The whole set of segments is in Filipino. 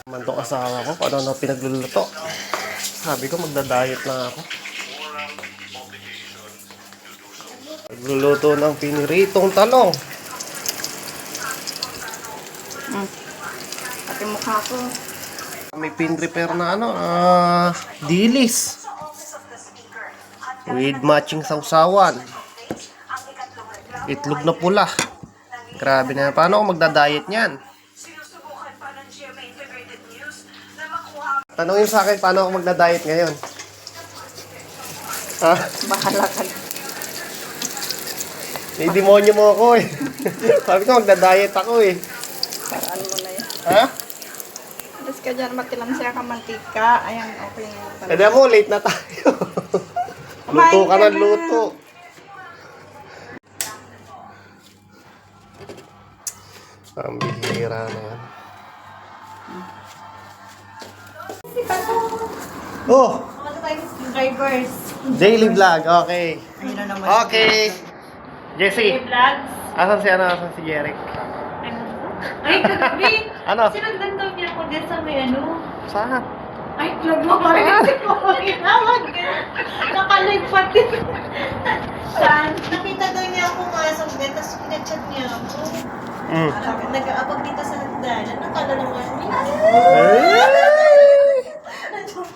Man tong asawa ko, kung ano pinagluluto. Sabi ko magda-diet na ako. Nagluluto ng piniritong talong. Pati mukha ko. May pin-prepare na dilis. With matching sausawan. Itlog na pula. Grabe na. Paano ako magda-diet niyan? Tanungin sa akin, paano ako magda-diet ngayon? Ha? Bahala ka. May demonyo mo ako eh. Sabi ko, magda-diet ako eh. Paraan mo na yan. Ha? Alas ka dyan, matilamsaya ka mantika. Ayan, okay na yun. Kaya mo, late na tayo. Luto ka ng luto. Ang bihira na yan. Oh! Drivers. Daily vlog, okay. Ayun na naman. Okay. Jessie. Vlogs. Asan si Jeric? Ay, kagabi. Ano? Sinundan daw niya ako dyan sa may ano. Saan? Ay, vlog mo pa rin kasi ko. Inawag ka. Nakalive pati. Saan? Nakita daw niya ako nga sa bed, tapos pinachat niya ako. Nag-aabag dito sa hagdanan. Nakala naman niya.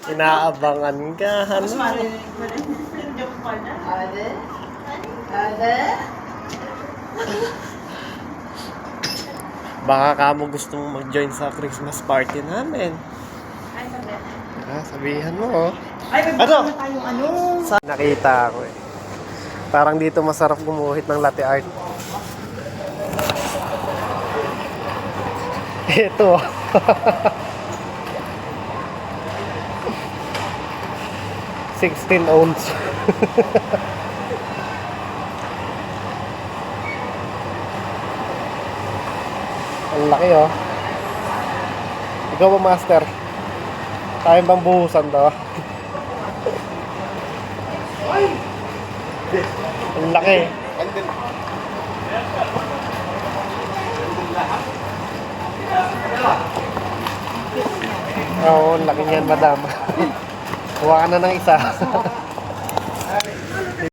Inaabangan ka, ano? Mas marinig mo rin. Nandiyan pala. Ade? Ade? Baka kamo gusto mong mag-join sa Christmas party namin. Ay, sabi. Sabihan mo, oh. Ay, may Ano? na tayong ano. Nakita ako eh. Parang dito masarap gumuhit ng latte art. Ito. 16 ounce. Ang laki oh. Ikaw ba master? Kaya bang buhusan to? Ang laki. Oo, ang laki niyan madam. Kuha ka na ng isa.